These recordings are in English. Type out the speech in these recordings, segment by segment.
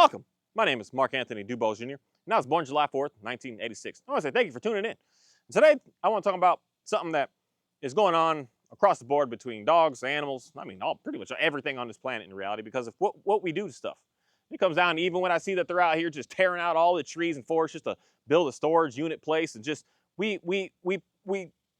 Welcome. My name is Mark Anthony Dubose Jr., and I was born July 4th, 1986. I want to say thank you for tuning in. Today, I want to talk about something that is going on across the board between dogs, animals, pretty much everything on this planet in reality because of what we do to stuff. It comes down to even when I see that they're out here just tearing out all the trees and forests just to build a storage unit place, and just we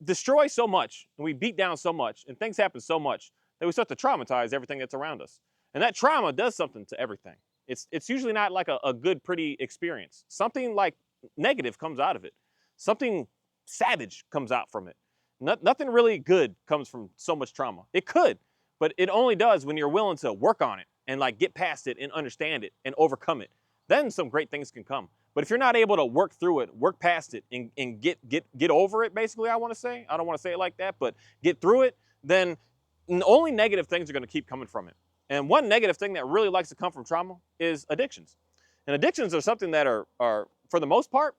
destroy so much and we beat down so much and things happen so much that we start to traumatize everything that's around us. And that trauma does something to everything. It's usually not like a good, pretty experience. Something like negative comes out of it. Something savage comes out from it. Nothing really good comes from so much trauma. It could, but it only does when you're willing to work on it and like get past it and understand it and overcome it. Then some great things can come. But if you're not able to work through it, work past it, and get over it, basically, I want to say. I don't want to say it like that, but get through it, then only negative things are going to keep coming from it. And one negative thing that really likes to come from trauma is addictions. And addictions are something that are for the most part,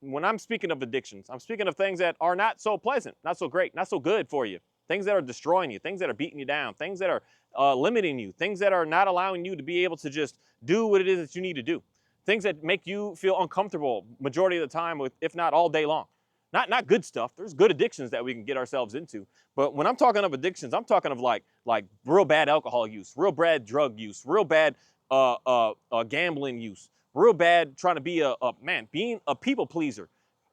when I'm speaking of addictions, I'm speaking of things that are not so pleasant, not so great, not so good for you. Things that are destroying you, things that are beating you down, things that are limiting you, things that are not allowing you to be able to just do what it is that you need to do. Things that make you feel uncomfortable majority of the time, if not all day long. Not good stuff. There's good addictions that we can get ourselves into. But when I'm talking of addictions, I'm talking of like real bad alcohol use, real bad drug use, real bad gambling use, real bad trying to be being a people pleaser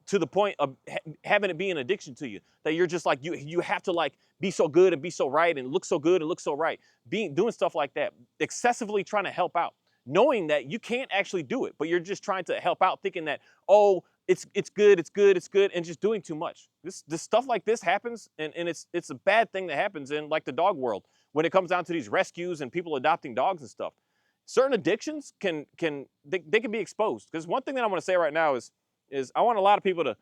to the point of having it be an addiction to you, that you're just like, you have to like be so good and be so right and look so good and look so right. Doing stuff like that, excessively trying to help out, knowing that you can't actually do it, but you're just trying to help out, thinking that, oh, it's good, and just doing too much. This stuff like this happens, and it's a bad thing that happens in like the dog world when it comes down to these rescues and people adopting dogs and stuff. Certain addictions can be exposed. Because one thing that I want to say right now is I want a lot of people to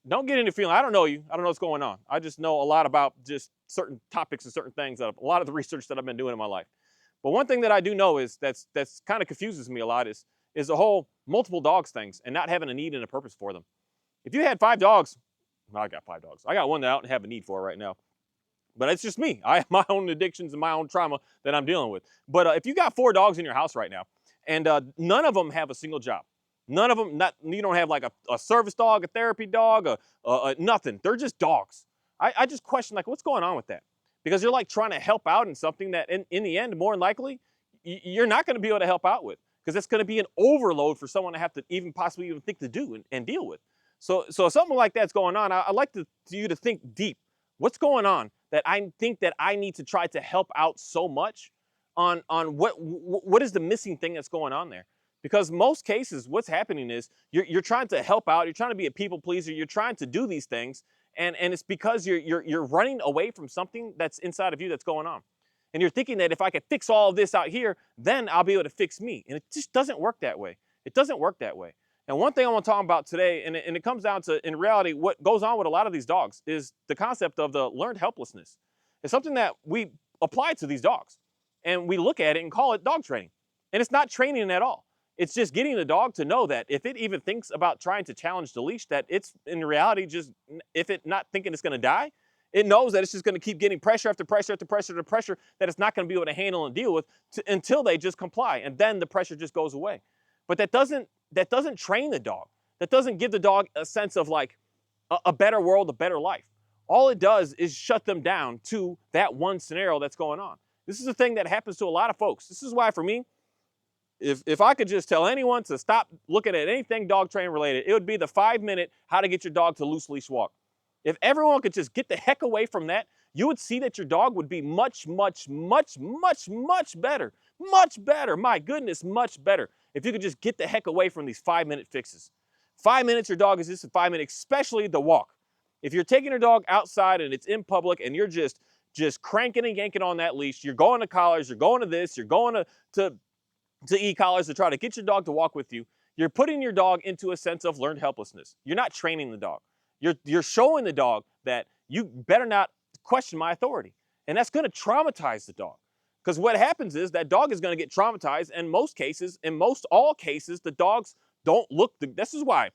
don't get into feeling. I don't know you. I don't know what's going on. I just know a lot about just certain topics and certain things, a lot of the research that I've been doing in my life. But one thing that I do know is that's kind of confuses me a lot is the whole multiple dogs things and not having a need and a purpose for them. If you had 5 dogs, well, I got 5 dogs. I got one that I don't have a need for right now. But it's just me. I have my own addictions and my own trauma that I'm dealing with. But if you got 4 dogs in your house right now, and none of them have a single job, none of them, you don't have like a service dog, a therapy dog, nothing. They're just dogs. I just question like, what's going on with that? Because you're like trying to help out in something that in the end, more than likely, you're not going to be able to help out with, because it's going to be an overload for someone to have to possibly think to do and deal with. So something like that's going on. I'd like you to think deep. What's going on that I think that I need to try to help out so much on what is the missing thing that's going on there? Because most cases, what's happening is you're trying to help out. You're trying to be a people pleaser. You're trying to do these things. And it's because you're running away from something that's inside of you that's going on. And you're thinking that if I could fix all of this out here, then I'll be able to fix me. And it just doesn't work that way. It doesn't work that way. And one thing I want to talk about today, and it comes down to, in reality, what goes on with a lot of these dogs is the concept of the learned helplessness. It's something that we apply to these dogs. And we look at it and call it dog training. And it's not training at all. It's just getting the dog to know that if it even thinks about trying to challenge the leash, that it's in reality just, if it not thinking it's going to die, it knows that it's just going to keep getting pressure after pressure after pressure after pressure that it's not going to be able to handle and deal with until they just comply. And then the pressure just goes away. But that doesn't train the dog. That doesn't give the dog a sense of like a better world, a better life. All it does is shut them down to that one scenario that's going on. This is a thing that happens to a lot of folks. This is why for me, if I could just tell anyone to stop looking at anything dog training related, it would be the 5-minute how to get your dog to loose leash walk. If everyone could just get the heck away from that, you would see that your dog would be much, much, much, much, much better. Much better. My goodness, much better. If you could just get the heck away from these 5-minute fixes. 5 minutes, your dog is just a 5 minute, especially the walk. If you're taking your dog outside and it's in public and you're just cranking and yanking on that leash, you're going to collars, you're going to this, you're going to e-collars to try to get your dog to walk with you, you're putting your dog into a sense of learned helplessness. You're not training the dog. You're showing the dog that you better not question my authority. And that's going to traumatize the dog. Because what happens is that dog is going to get traumatized. And all cases, the dogs don't look. This is why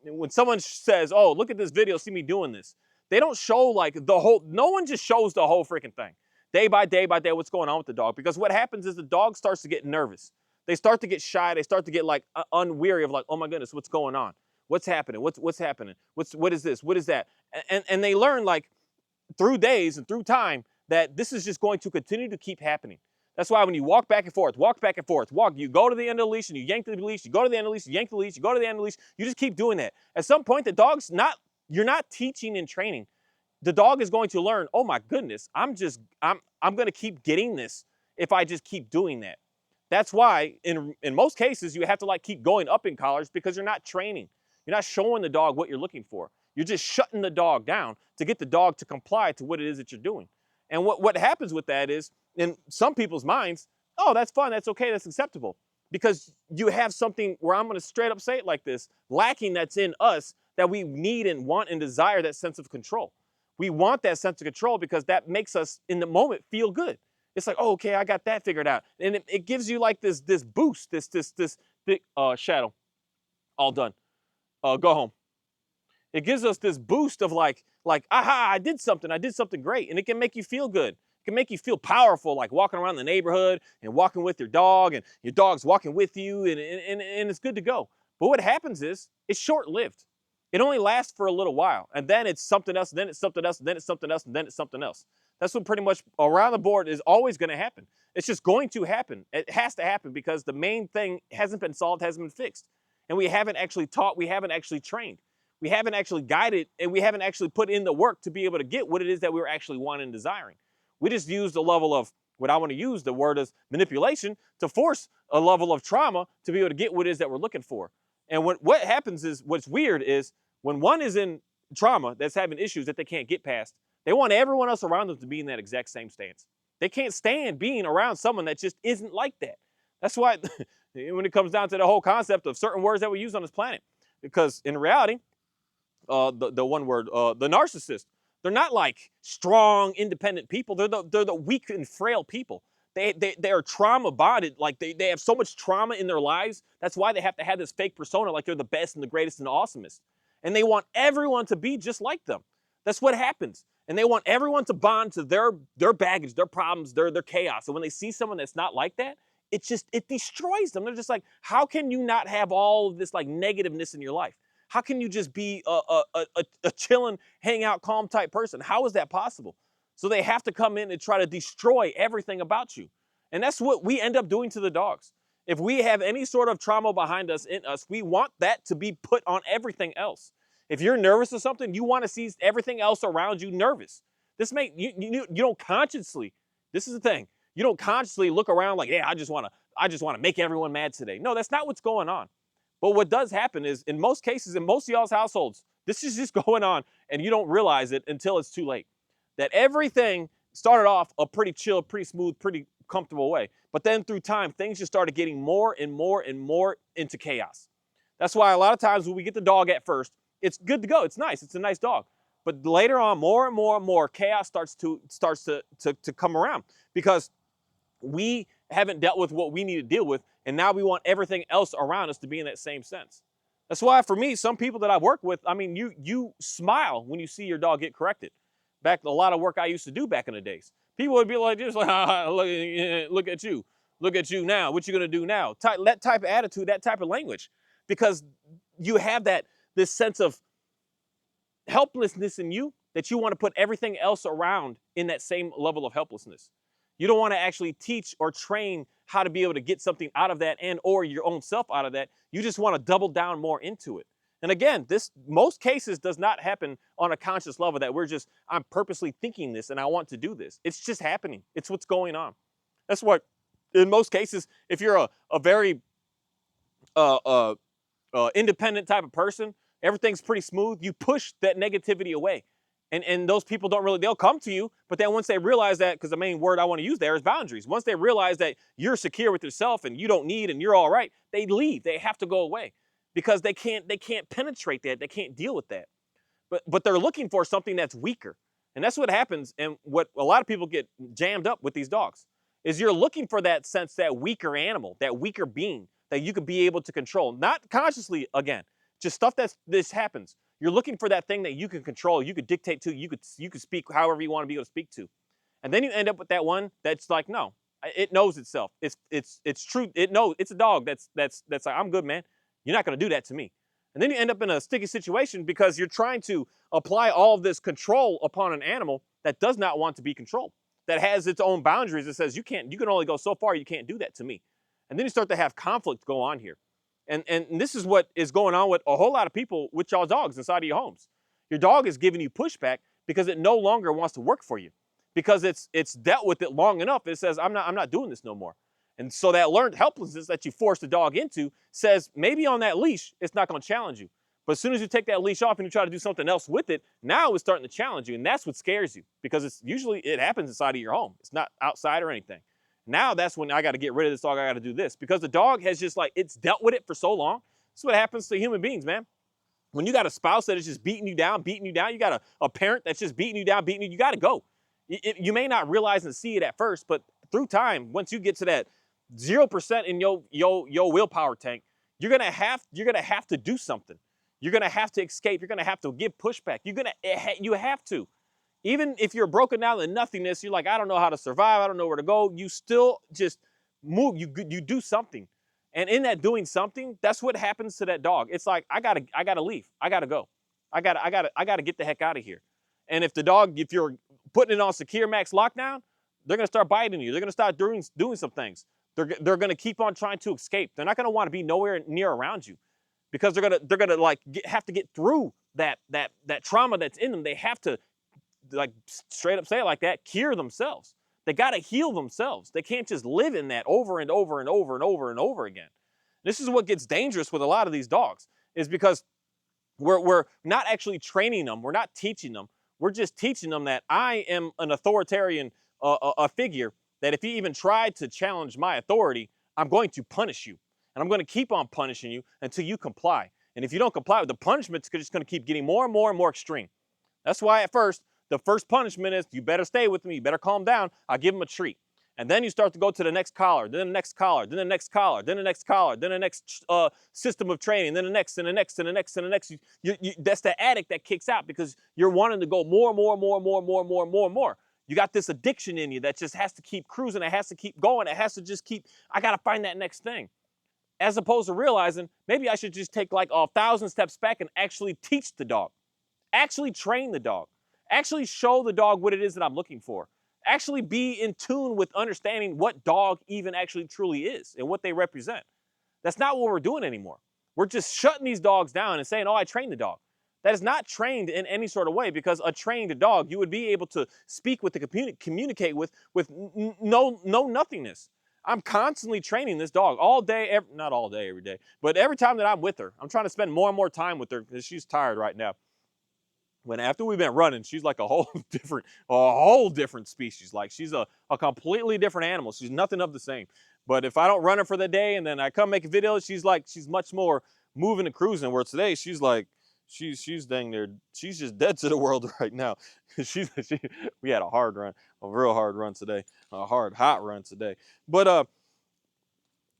when someone says, oh, look at this video, see me doing this. They don't show like no one just shows the whole freaking thing. Day by day by day, what's going on with the dog. Because what happens is the dog starts to get nervous. They start to get shy. They start to get like unweary of like, oh my goodness, what's going on? What's happening? What's happening? What is this? What is that? And they learn like through days and through time that this is just going to continue to keep happening. That's why when you walk back and forth, you go to the end of the leash and you yank the leash, you go to the end of the leash, you yank the leash, you go to the end of the leash, you just keep doing that. At some point, you're not teaching and training. The dog is going to learn, oh my goodness, I'm going to keep getting this if I just keep doing that. That's why in most cases, you have to like keep going up in collars because you're not training. You're not showing the dog what you're looking for. You're just shutting the dog down to get the dog to comply to what it is that you're doing. And what happens with that is, in some people's minds, oh, that's fun, that's okay, that's acceptable. Because you have something where I'm going to straight up say it like this, lacking that's in us that we need and want and desire that sense of control. We want that sense of control because that makes us in the moment feel good. It's like, oh, okay, I got that figured out. And it gives you like this boost, this shadow. All done. Go home. It gives us this boost of like, aha, I did something great. And it can make you feel good. It can make you feel powerful, like walking around the neighborhood and walking with your dog and your dog's walking with you and it's good to go. But what happens is it's short-lived. It only lasts for a little while. And then it's something else, and then it's something else, and then it's something else, and then it's something else. That's what pretty much around the board is always going to happen. It's just going to happen. It has to happen because the main thing hasn't been solved, hasn't been fixed. And we haven't actually taught, we haven't actually trained. We haven't actually guided, and we haven't actually put in the work to be able to get what it is that we were actually wanting and desiring. We just use the level of, what I want to use the word is manipulation, to force a level of trauma to be able to get what it is that we're looking for. And what happens is, what's weird is, when one is in trauma that's having issues that they can't get past, they want everyone else around them to be in that exact same stance. They can't stand being around someone that just isn't like that. That's why when it comes down to the whole concept of certain words that we use on this planet, because in reality, the one word, the narcissist, they're not like strong, independent people. They're the weak and frail people. They are trauma bonded. Like they have so much trauma in their lives. That's why they have to have this fake persona, like they're the best and the greatest and the awesomest. And they want everyone to be just like them. That's what happens. And they want everyone to bond to their baggage, their problems, their chaos. And when they see someone that's not like that, it destroys them. They're just like, how can you not have all of this like negativeness in your life? How can you just be a chilling, hang out, calm type person? How is that possible? So they have to come in and try to destroy everything about you. And that's what we end up doing to the dogs. If we have any sort of trauma behind us, in us, we want that to be put on everything else. If you're nervous or something, you want to see everything else around you nervous. You don't consciously, this is the thing, you don't consciously look around like, yeah, I just want to make everyone mad today. No, that's not what's going on. But what does happen is, in most cases, in most of y'all's households, this is just going on and you don't realize it until it's too late. That everything started off a pretty chill, pretty smooth, pretty comfortable way. But then through time, things just started getting more and more and more into chaos. That's why a lot of times when we get the dog at first, it's good to go. It's nice. It's a nice dog. But later on, more and more and more chaos starts to come around because we haven't dealt with what we need to deal with, and now we want everything else around us to be in that same sense. That's why for me, some people that I've worked with, I mean, you smile when you see your dog get corrected. Back a lot of work I used to do back in the days. People would be like, just like, look at you. Look at you now. What you gonna do now? That type of attitude, that type of language. Because you have this sense of helplessness in you that you want to put everything else around in that same level of helplessness. You don't want to actually teach or train how to be able to get something out of that and or your own self out of that. You just want to double down more into it. And again, this most cases does not happen on a conscious level that I'm purposely thinking this and I want to do this. It's just happening. It's what's going on. That's what, in most cases, if you're a very independent type of person, everything's pretty smooth, you push that negativity away. And those people they'll come to you, but then once they realize that, because the main word I want to use there is boundaries. Once they realize that you're secure with yourself and you don't need and you're all right, they leave. They have to go away because they can't penetrate that. They can't deal with that. But they're looking for something that's weaker. And that's what happens. And what a lot of people get jammed up with these dogs is you're looking for that sense, that weaker animal, that weaker being that you could be able to control. Not consciously, again, just stuff this happens. You're looking for that thing that you can control, you could dictate to, you could speak however you want to be able to speak to. And then you end up with that one that's like, no, It knows itself. It's true. It knows it's a dog that's like, I'm good, man. You're not gonna do that to me. And then you end up in a sticky situation because you're trying to apply all of this control upon an animal that does not want to be controlled, that has its own boundaries, that says you can only go so far, you can't do that to me. And then you start to have conflict go on here. And this is what is going on with a whole lot of people with y'all dogs inside of your homes. Your dog is giving you pushback because it no longer wants to work for you, because it's dealt with it long enough. It says, I'm not doing this no more. And so that learned helplessness that you force the dog into says, maybe on that leash, it's not going to challenge you. But as soon as you take that leash off and you try to do something else with it, now it's starting to challenge you. And that's what scares you, because it happens inside of your home. It's not outside or anything. Now that's when I got to get rid of this dog. I got to do this, because the dog has just it's dealt with it for so long. That's what happens to human beings, man. When you got a spouse that is just beating you down, you got a parent that's just beating you down, you got to go. You may not realize and see it at first, but through time, once you get to that 0% in your willpower tank, you're gonna have to do something. You're gonna have to escape. You're gonna have to give pushback. You have to. Even if you're broken down to nothingness, you're like, I don't know how to survive. I don't know where to go. You still just move. You do something, and in that doing something, that's what happens to that dog. It's like, I gotta leave. I gotta go. I gotta get the heck out of here. And if you're putting it on secure max lockdown, they're gonna start biting you. They're gonna start doing some things. They're gonna keep on trying to escape. They're not gonna want to be nowhere near around you, because they're gonna have to get through that trauma that's in them. They have to, straight up say it like that, cure themselves. They gotta heal themselves. They can't just live in that over and over and over and over and over again. This is what gets dangerous with a lot of these dogs, is because we're not actually training them. We're not teaching them. We're just teaching them that I am an authoritarian a figure, that if you even try to challenge my authority, I'm going to punish you. And I'm going to keep on punishing you until you comply. And if you don't comply, the punishment's just going to keep getting more and more and more extreme. That's why at first, the first punishment is, you better stay with me, you better calm down, I'll give them a treat. And then you start to go to the next collar, then the next collar, then the next collar, then the next collar, then the next system of training, then the next, and the next, and the next, and the next. That's the addict that kicks out, because you're wanting to go more, more, more, more, more, more, more, more. You got this addiction in you that just has to keep cruising. It has to keep going. It has to just keep, I got to find that next thing. As opposed to realizing, maybe I should just take 1,000 steps back and actually teach the dog. Actually train the dog. Actually show the dog what it is that I'm looking for. Actually be in tune with understanding what dog even actually truly is and what they represent. That's not what we're doing anymore. We're just shutting these dogs down and saying, oh, I trained the dog. That is not trained in any sort of way, because a trained dog, you would be able to speak with, communicate with no nothingness. I'm constantly training this dog all day, not all day, every day, but every time that I'm with her, I'm trying to spend more and more time with her, because she's tired right now. When after we've been running, she's like a whole different species. Like, she's a completely different animal. She's nothing of the same. But if I don't run her for the day and then I come make a video, she's much more moving and cruising. Where today she's dang near, she's just dead to the world right now. We had a hard run, a real hard run today, a hot run today. But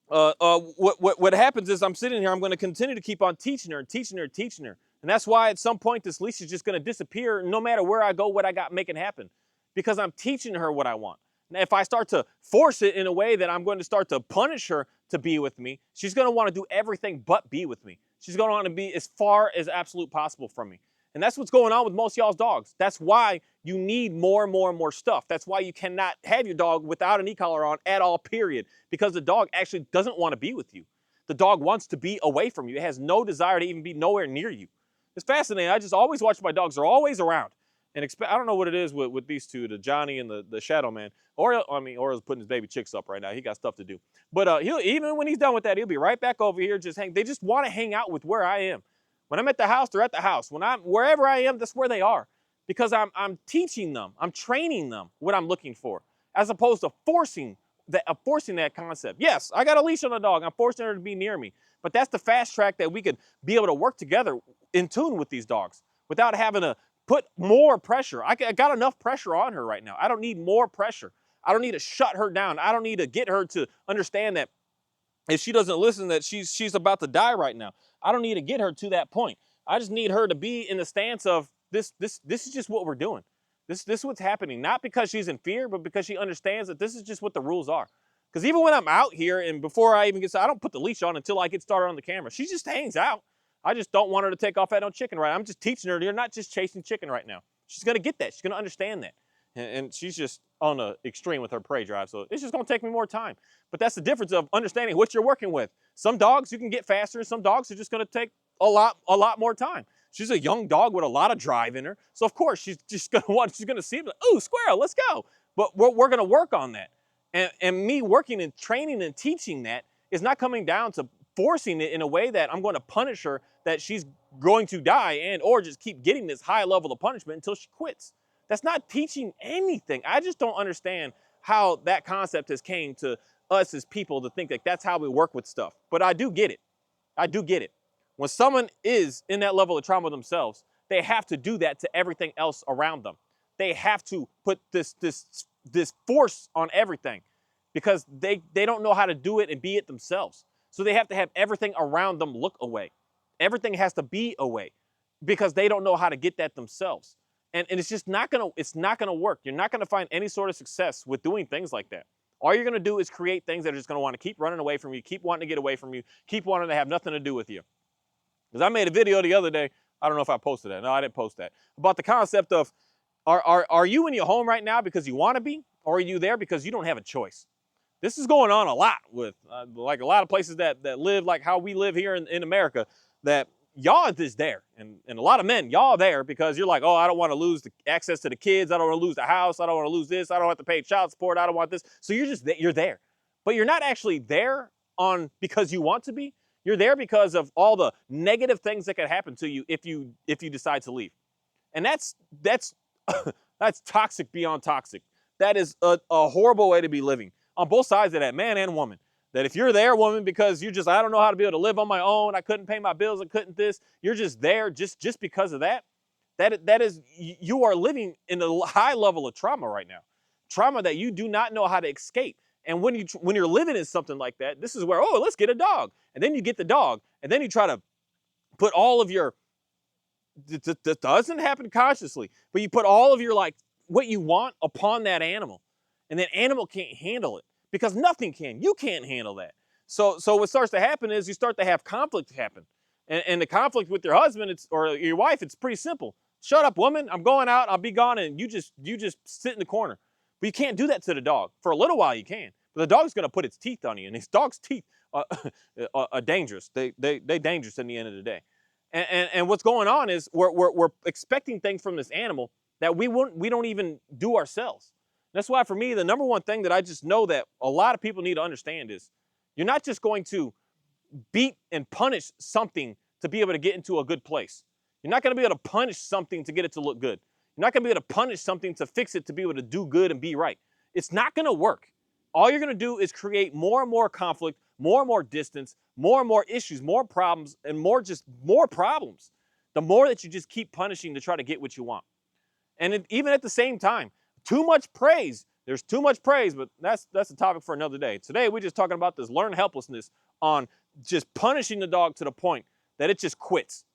what happens is, I'm sitting here, I'm going to continue to keep on teaching her and teaching her and teaching her. And that's why at some point this leash is just going to disappear, no matter where I go, what I got making happen, because I'm teaching her what I want. Now, if I start to force it in a way that I'm going to start to punish her to be with me, she's going to want to do everything but be with me. She's going to want to be as far as absolute possible from me. And that's what's going on with most of y'all's dogs. That's why you need more and more and more stuff. That's why you cannot have your dog without an e-collar on at all, period. Because the dog actually doesn't want to be with you. The dog wants to be away from you. It has no desire to even be nowhere near you. It's fascinating. I just always watch my dogs. They're always around. And I don't know what it is with these two, the Johnny and the Shadow Man. Oriole's putting his baby chicks up right now. He got stuff to do. But he'll, even when he's done with that, he'll be right back over here. They just want to hang out with where I am. When I'm at the house, they're at the house. Wherever I am, that's where they are. Because I'm teaching them. I'm training them what I'm looking for, as opposed to forcing that concept. Yes, I got a leash on the dog. I'm forcing her to be near me. But that's the fast track that we could be able to work together in tune with these dogs without having to put more pressure. I got enough pressure on her right now. I don't need more pressure. I don't need to shut her down. I don't need to get her to understand that if she doesn't listen, that she's about to die right now. I don't need to get her to that point. I just need her to be in the stance of this is just what we're doing. This is what's happening, not because she's in fear, but because she understands that this is just what the rules are. Because even when I'm out here and before I even get started, I don't put the leash on until I get started on the camera. She just hangs out. I just don't want her to take off at no chicken right. I'm just teaching her you're not just chasing chicken right now. She's going to get that. She's going to understand that. And she's just on the extreme with her prey drive. So it's just going to take me more time. But that's the difference of understanding what you're working with. Some dogs you can get faster, and some dogs are just going to take a lot more time. She's a young dog with a lot of drive in her. So of course she's just going to she's going to see it, like, ooh, squirrel, let's go. But we're going to work on that. And me working and training and teaching that is not coming down to forcing it in a way that I'm going to punish her, that she's going to die and or just keep getting this high level of punishment until she quits. That's not teaching anything. I just don't understand how that concept has came to us as people to think that that's how we work with stuff. But I do get it. I do get it. When someone is in that level of trauma themselves, they have to do that to everything else around them. They have to put this force on everything because they don't know how to do it and be it themselves. So they have to have everything around them look away. Everything has to be away because they don't know how to get that themselves. And it's just not gonna work. You're not gonna find any sort of success with doing things like that. All you're gonna do is create things that are just gonna want to keep running away from you, keep wanting to get away from you, keep wanting to have nothing to do with you. Because I made a video the other day, I don't know if I posted that. No, I didn't post that. About the concept of, are you in your home right now because you want to be? Or are you there because you don't have a choice? This is going on a lot with, like a lot of places that live like how we live here in America, that y'all are just there. And a lot of men, y'all are there because you're like, oh, I don't want to lose the access to the kids. I don't want to lose the house. I don't want to lose this. I don't have to pay child support. I don't want this. So you're there. But you're not actually there because you want to be. You're there because of all the negative things that could happen to you if you decide to leave. And that's that's toxic beyond toxic. That is a horrible way to be living on both sides of that, man and woman. That if you're there, woman, because I don't know how to be able to live on my own, I couldn't pay my bills, I couldn't this, you're just there just because of that. That is, you are living in a high level of trauma right now. Trauma that you do not know how to escape. And when you're living in something like that, this is where, oh, let's get a dog. And then you get the dog. And then you try to put all of your, this doesn't happen consciously, but you put all of your, like, what you want upon that animal. And that animal can't handle it because nothing can. You can't handle that. So what starts to happen is you start to have conflict happen. And the conflict with your husband or your wife, it's pretty simple. Shut up, woman. I'm going out. I'll be gone. And you just sit in the corner. But you can't do that to the dog. For a little while you can. But the dog's going to put its teeth on you. And these dog's teeth are dangerous. They're dangerous in the end of the day. And what's going on is we're expecting things from this animal that we don't even do ourselves. That's why for me, the number one thing that I just know that a lot of people need to understand is you're not just going to beat and punish something to be able to get into a good place. You're not going to be able to punish something to get it to look good. You're not going to be able to punish something to fix it to be able to do good and be right. It's not going to work. All you're going to do is create more and more conflict, more and more distance, more and more issues, more problems, and more problems. The more that you just keep punishing to try to get what you want. And even at the same time, too much praise. There's too much praise, but that's a topic for another day. Today, we're just talking about this learned helplessness on just punishing the dog to the point that it just quits.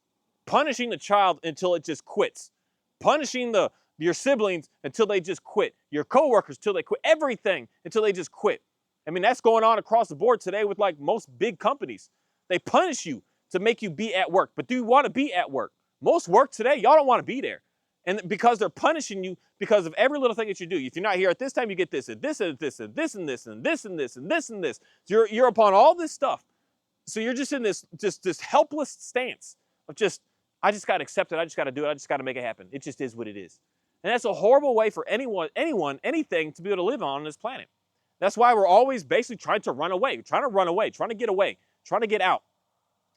Punishing the child until it just quits. Punishing your siblings until they just quit. Your coworkers until they quit. Everything until they just quit. I mean, that's going on across the board today with like most big companies. They punish you to make you be at work. But do you want to be at work? Most work today, y'all don't want to be there. And because they're punishing you because of every little thing that you do. If you're not here at this time, you get this and this and this and this and this and this and this and this and this. So you're upon all this stuff. So you're just in this helpless stance of I just got to accept it. I just got to do it. I just got to make it happen. It just is what it is. And that's a horrible way for anyone, anything to be able to live on this planet. That's why we're always basically trying to run away, trying to get away, trying to get out.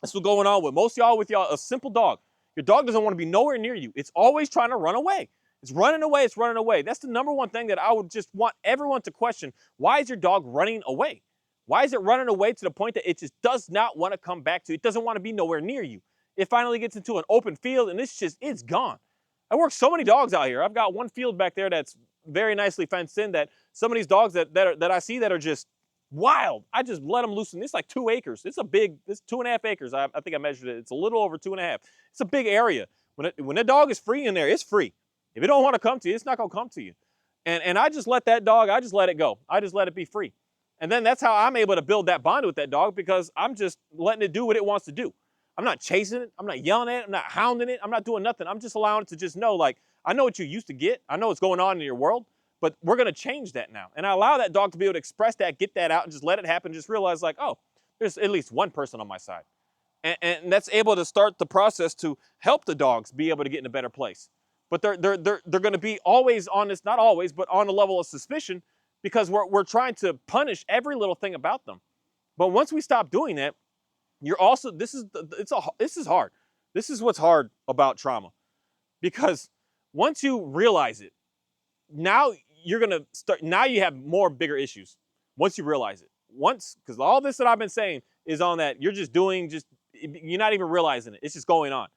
That's what's going on with most of y'all, with y'all, a simple dog. Your dog doesn't want to be nowhere near you. It's always trying to run away. It's running away. It's running away. That's the number one thing that I would just want everyone to question. Why is your dog running away? Why is it running away to the point that it just does not want to come back to you? It doesn't want to be nowhere near you. It finally gets into an open field and it's gone. I work so many dogs out here. I've got one field back there that's very nicely fenced in that some of these dogs that I see that are just wild, I just let them loose. It's like 2 acres. It's 2.5 acres. I think I measured it. It's a little over 2.5. It's a big area. When a dog is free in there, it's free. If it don't want to come to you, it's not going to come to you. And I just let that dog, I just let it go. I just let it be free. And then that's how I'm able to build that bond with that dog, because I'm just letting it do what it wants to do. I'm not chasing it. I'm not yelling at it. I'm not hounding it. I'm not doing nothing. I'm just allowing it to just know, like, I know what you used to get. I know what's going on in your world, but we're going to change that now. And I allow that dog to be able to express that, get that out, and just let it happen. Just realize, like, oh, there's at least one person on my side. And that's able to start the process to help the dogs be able to get in a better place. But they're going to be always on this, not always, but on a level of suspicion, because we're trying to punish every little thing about them. But once we stop doing that, you're also, this is hard. This is what's hard about trauma, because once you realize it, now you're going to start, now you have more bigger issues. Once you realize it, because all this that I've been saying is on that, you're just doing, you're not even realizing it. It's just going on.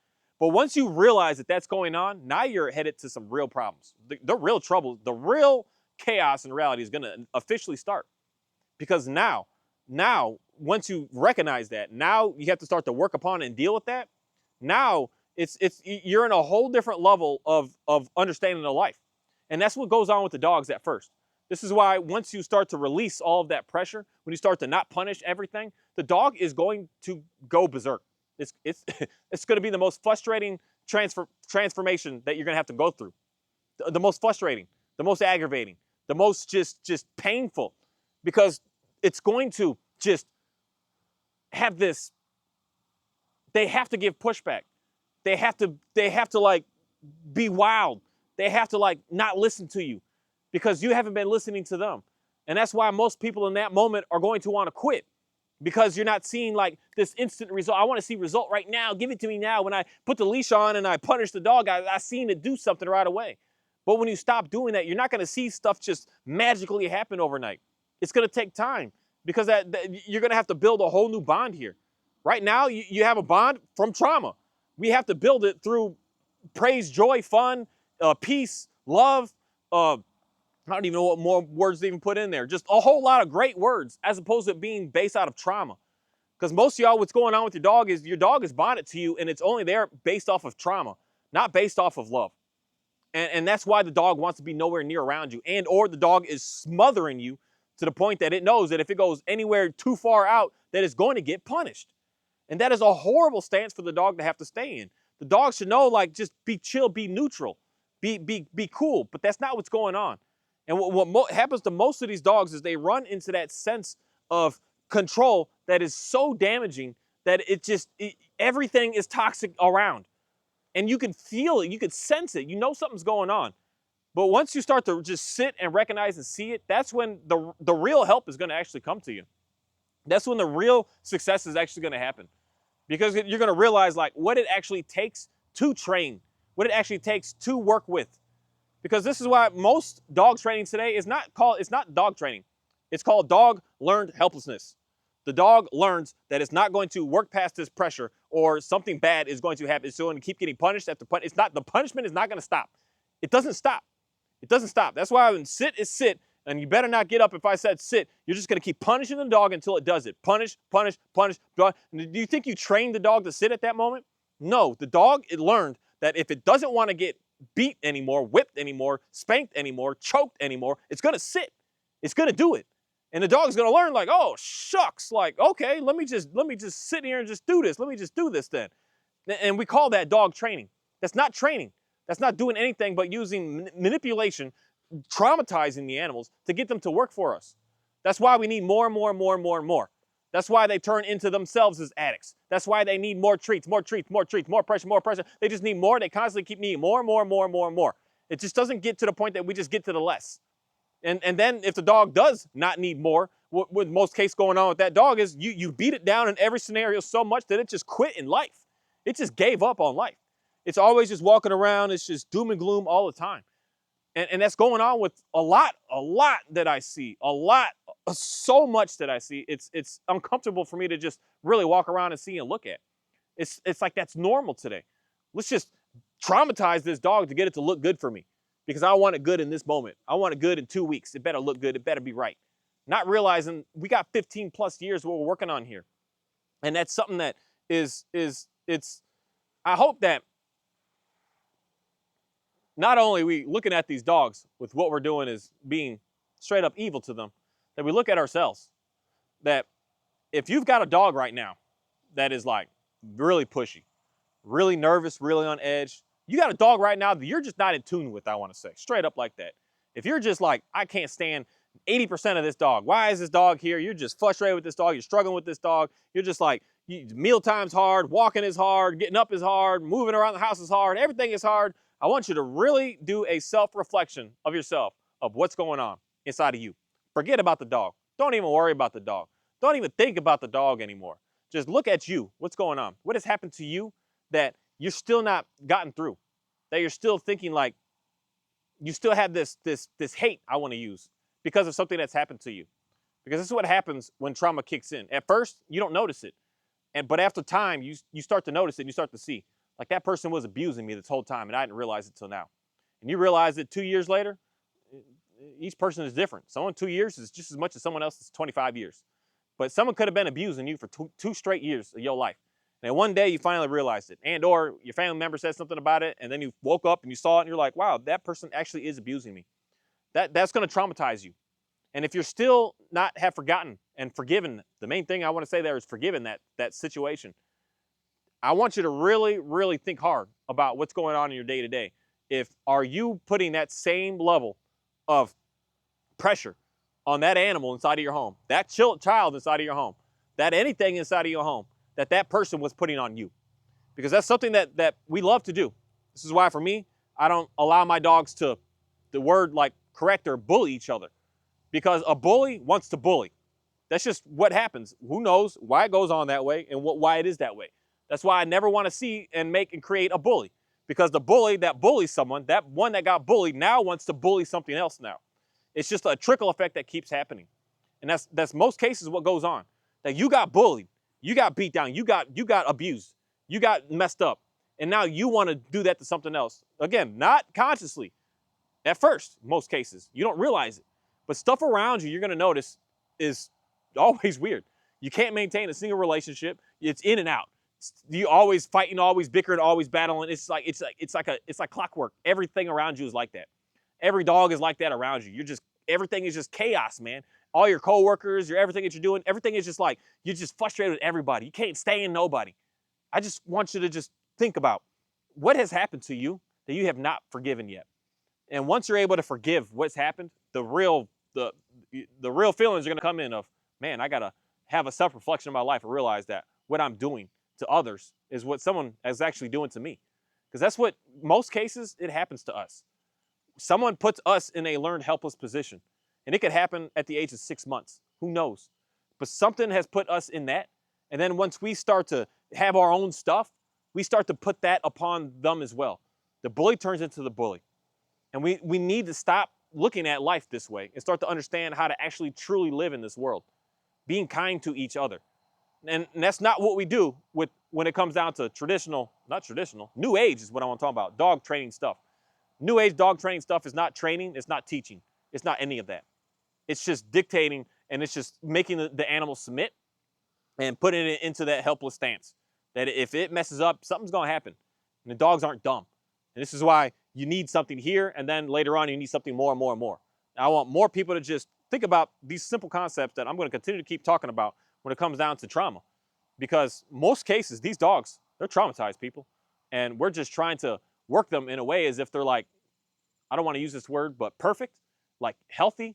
But once you realize that that's going on, now you're headed to some real problems. The real trouble, the real chaos in reality is going to officially start. Because now, once you recognize that, now you have to start to work upon it and deal with that. Now you're in a whole different level of understanding of life. And that's what goes on with the dogs at first. This is why once you start to release all of that pressure, when you start to not punish everything, the dog is going to go berserk. It's going to be the most frustrating transformation that you're going to have to go through. The most frustrating, the most aggravating, the most just painful, because it's going to just have this. They have to give pushback. They have to like be wild. They have to like not listen to you because you haven't been listening to them. And that's why most people in that moment are going to want to quit, because you're not seeing like this instant result. I want to see result right now. Give it to me now. When I put the leash on and I punish the dog, I seen it do something right away. But when you stop doing that, you're not going to see stuff just magically happen overnight. It's going to take time, because you're going to have to build a whole new bond here. Right now, you have a bond from trauma. We have to build it through praise, joy, fun, peace, love. I don't even know what more words to even put in there. Just a whole lot of great words, as opposed to it being based out of trauma. Because most of y'all, what's going on with your dog is bonded to you, and it's only there based off of trauma, not based off of love. And that's why the dog wants to be nowhere near around you, and or the dog is smothering you to the point that it knows that if it goes anywhere too far out, that it's going to get punished. And that is a horrible stance for the dog to have to stay in. The dog should know, like, just be chill, be neutral, be cool. But that's not what's going on. And what happens to most of these dogs is they run into that sense of control that is so damaging that everything is toxic around. And you can feel it, you can sense it, you know something's going on. But once you start to just sit and recognize and see it, that's when the real help is going to actually come to you. That's when the real success is actually going to happen. Because you're going to realize like what it actually takes to train, what it actually takes to work with. Because this is why most dog training today it's not dog training. It's called dog learned helplessness. The dog learns that it's not going to work past this pressure, or something bad is going to happen. It's going to keep getting punished after punishment. The punishment is not going to stop. It doesn't stop. It doesn't stop. That's why when sit is sit, and you better not get up if I said sit. You're just going to keep punishing the dog until it does it. Punish, punish, punish. Do you think you trained the dog to sit at that moment? No. The dog, it learned that if it doesn't want to get beat anymore, whipped anymore, spanked anymore, choked anymore, it's going to sit. It's going to do it. And the dog's going to learn like, oh, shucks, like, okay, let me just sit here and just do this. Let me just do this then. And we call that dog training. That's not training. That's not doing anything but using manipulation, traumatizing the animals to get them to work for us. That's why we need more and more and more and more and more. That's why they turn into themselves as addicts. That's why they need more treats, more treats, more treats, more pressure, more pressure. They just need more. They constantly keep needing more and more and more and more and more. It just doesn't get to the point that we just get to the less. And then if the dog does not need more, what most case going on with that dog is you beat it down in every scenario so much that it just quit in life. It just gave up on life. It's always just walking around. It's just doom and gloom all the time. And that's going on with a lot that I see, so much that I see. It's uncomfortable for me to just really walk around and see and look at. It's like that's normal today. Let's just traumatize this dog to get it to look good for me, because I want it good in this moment. I want it good in 2 weeks. It better look good. It better be right. Not realizing we got 15 plus years what we're working on here. And that's something that I hope that not only are we looking at these dogs with what we're doing is being straight up evil to them, that we look at ourselves. That if you've got a dog right now that is like really pushy, really nervous, really on edge, you got a dog right now that you're just not in tune with, I want to say, straight up like that. If you're just like, I can't stand 80% of this dog. Why is this dog here? You're just frustrated with this dog. You're struggling with this dog. You're just like, meal time's hard, walking is hard, getting up is hard, moving around the house is hard, everything is hard. I want you to really do a self-reflection of yourself, of what's going on inside of you. Forget about the dog. Don't even worry about the dog. Don't even think about the dog anymore. Just look at you. What's going on? What has happened to you that you're still not gotten through? That you're still thinking like, you still have this hate, I want to use, because of something that's happened to you. Because this is what happens when trauma kicks in. At first, you don't notice it. But after time, you start to notice it and you start to see, like, that person was abusing me this whole time and I didn't realize it till now. And you realize that 2 years later, each person is different. Someone 2 years is just as much as someone else is 25 years. But someone could have been abusing you for two straight years of your life. And one day you finally realized it. And or your family member said something about it, and then you woke up and you saw it and you're like, wow, that person actually is abusing me. That's going to traumatize you. And if you're still not have forgotten and forgiven, the main thing I want to say there is forgiven that situation. I want you to really, really think hard about what's going on in your day-to-day. Are you putting that same level of pressure on that animal inside of your home, that child inside of your home, that anything inside of your home, that person was putting on you? Because that's something that we love to do. This is why, for me, I don't allow my dogs to, the word like correct or bully each other. Because a bully wants to bully. That's just what happens. Who knows why it goes on that way and why it is that way. That's why I never want to see and make and create a bully. Because the bully that bullies someone, that one that got bullied now wants to bully something else now. It's just a trickle effect that keeps happening. And that's most cases what goes on. That you got bullied, you got beat down, you got abused, you got messed up. And now you want to do that to something else. Again, not consciously. At first, most cases, you don't realize it. But stuff around you, you're going to notice, is always weird. You can't maintain a single relationship. It's in and out. You always fighting, always bickering, always battling. It's like clockwork. Everything around you is like that. Every dog is like that around you. Everything is just chaos, man. All your coworkers, everything that you're doing, everything is just like, you're just frustrated with everybody. You can't stand nobody. I just want you to just think about what has happened to you that you have not forgiven yet. And once you're able to forgive what's happened, the real feelings are going to come in of, man, I got to have a self-reflection of my life and realize that what I'm doing to others is what someone is actually doing to me. Because that's what, most cases, it happens to us. Someone puts us in a learned helpless position. And it could happen at the age of 6 months. Who knows? But something has put us in that. And then once we start to have our own stuff, we start to put that upon them as well. The bully turns into the bully. And we need to stop looking at life this way and start to understand how to actually truly live in this world. Being kind to each other. And that's not what we do when it comes down to new age is what I want to talk about. Dog training stuff. New age dog training stuff is not training, it's not teaching. It's not any of that. It's just dictating, and it's just making the animal submit and putting it into that helpless stance. That if it messes up, something's going to happen. And the dogs aren't dumb. And this is why you need something here, and then later on you need something more and more and more. Now, I want more people to just think about these simple concepts that I'm going to continue to keep talking about when it comes down to trauma. Because most cases, these dogs, they're traumatized people. And we're just trying to work them in a way as if they're like, I don't want to use this word, but perfect, like healthy,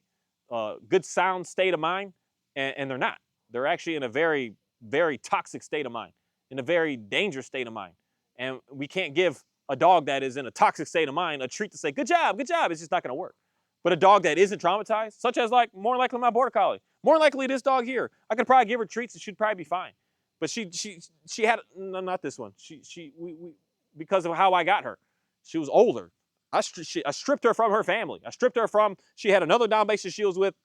good sound state of mind. And they're not. They're actually in a very, very toxic state of mind, in a very dangerous state of mind. And we can't give a dog that is in a toxic state of mind a treat to say, good job, good job. It's just not going to work. But a dog that isn't traumatized, such as like more likely my border collie, more likely this dog here, I could probably give her treats and she'd probably be fine. But she had, no, not this one. Because of how I got her, she was older. I stripped her from her family. She had another Dalmatian she was with.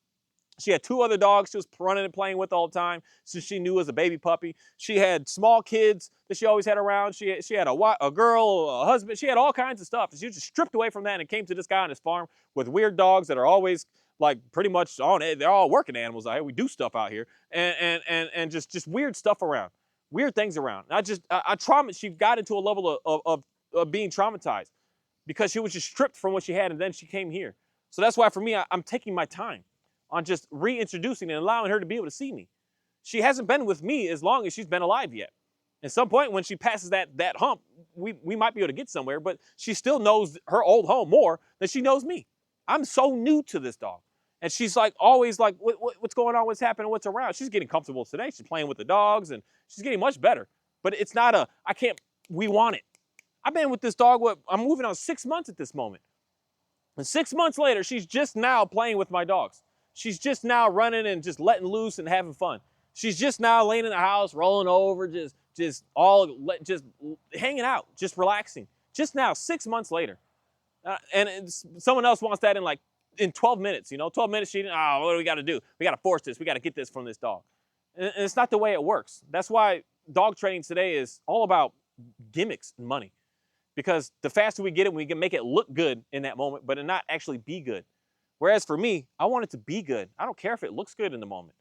She had 2 other dogs she was running and playing with all the time since she knew as a baby puppy. She had small kids that she always had around. She had a girl, a husband. She had all kinds of stuff. She was just stripped away from that and came to this guy on his farm with weird dogs that are always like pretty much on it. They're all working animals out here. We do stuff out here and just weird stuff around, weird things around. I trauma. She got into a level of being traumatized. because she was just stripped from what she had, and then she came here. So that's why for me, I'm taking my time on just reintroducing and allowing her to be able to see me. She hasn't been with me as long as she's been alive yet. At some point, when she passes that hump, we might be able to get somewhere, but she still knows her old home more than she knows me. I'm so new to this dog. And she's like always like, what's going on? What's happening? What's around? She's getting comfortable today. She's playing with the dogs, and she's getting much better. But it's not we want it. I've been with this dog, I'm moving on 6 months at this moment. And 6 months later, she's just now playing with my dogs. She's just now running and just letting loose and having fun. She's just now laying in the house, rolling over, just hanging out, just relaxing. Just now, 6 months later. Someone else wants that in 12 minutes, 12 minutes, what do we got to do? We got to force this. We got to get this from this dog. And it's not the way it works. That's why dog training today is all about gimmicks and money. Because the faster we get it, we can make it look good in that moment, but it not actually be good. Whereas for me, I want it to be good. I don't care if it looks good in the moment.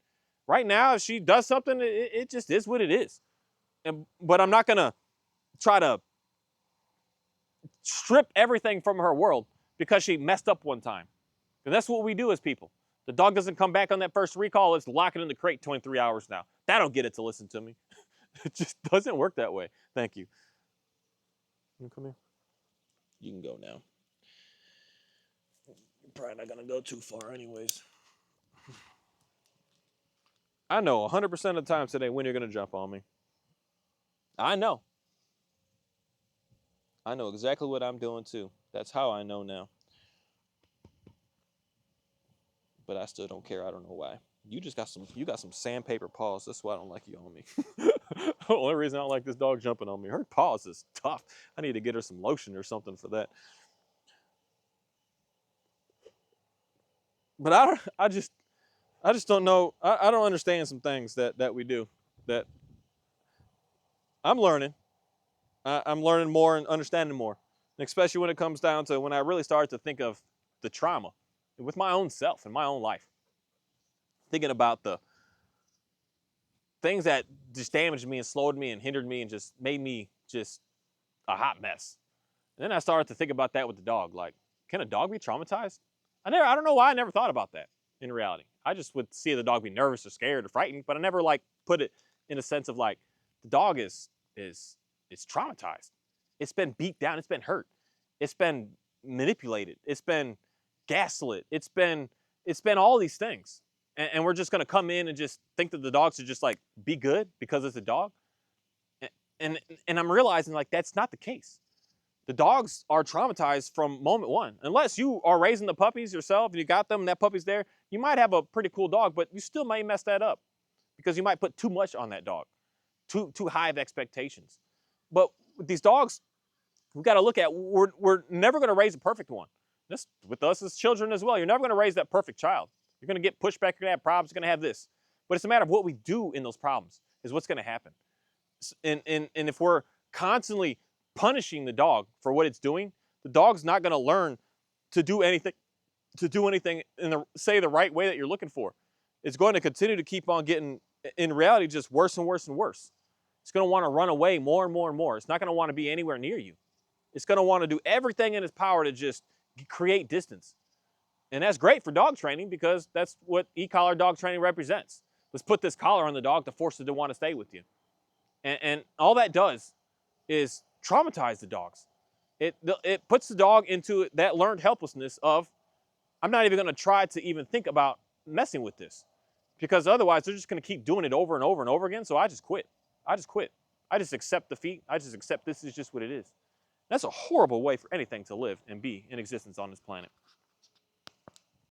Right now, if she does something, it just is what it is. But I'm not going to try to strip everything from her world because she messed up one time. And that's what we do as people. The dog doesn't come back on that first recall. It's lock it in the crate 23 hours now. That'll get it to listen to me. It just doesn't work that way. Thank you. You come here. You can go now. You're probably not going to go too far anyways. I know 100% of the time today when you're going to jump on me. I know. I know exactly what I'm doing too. That's how I know now. But I still don't care. I don't know why. You got some sandpaper paws. That's why I don't like you on me. The only reason I don't like this dog jumping on me. Her paws is tough. I need to get her some lotion or something for that. But I just don't know. I don't understand some things that we do. That I'm learning. I'm learning more and understanding more. And especially when it comes down to when I really started to think of the trauma with my own self and my own life. Thinking about the things that just damaged me and slowed me and hindered me and just made me just a hot mess. And then I started to think about that with the dog. Like, can a dog be traumatized? I don't know why I never thought about that in reality. I just would see the dog be nervous or scared or frightened, but I never put it in a sense of the dog is traumatized. It's been beat down. It's been hurt. It's been manipulated. It's been gaslit. It's been all these things. And we're just going to come in and just think that the dog should just be good because it's a dog. And I'm realizing that's not the case. The dogs are traumatized from moment one. Unless you are raising the puppies yourself and you got them and that puppy's there, you might have a pretty cool dog, but you still may mess that up because you might put too much on that dog, too high of expectations. But with these dogs, we've got to look at, we're never going to raise a perfect one. This with us as children as well. You're never going to raise that perfect child. You're going to get pushback, you're going to have problems, you're going to have this. But it's a matter of what we do in those problems is what's going to happen. And if we're constantly punishing the dog for what it's doing, the dog's not going to learn to do anything in the right way that you're looking for. It's going to continue to keep on getting, in reality, just worse and worse and worse. It's going to want to run away more and more and more. It's not going to want to be anywhere near you. It's going to want to do everything in its power to just create distance. And that's great for dog training because that's what e-collar dog training represents. Let's put this collar on the dog to force it to want to stay with you. And all that does is traumatize the dogs. It puts the dog into that learned helplessness of, I'm not even going to try to even think about messing with this because otherwise they're just going to keep doing it over and over and over again. So I just quit. I just accept defeat. I just accept this is just what it is. That's a horrible way for anything to live and be in existence on this planet.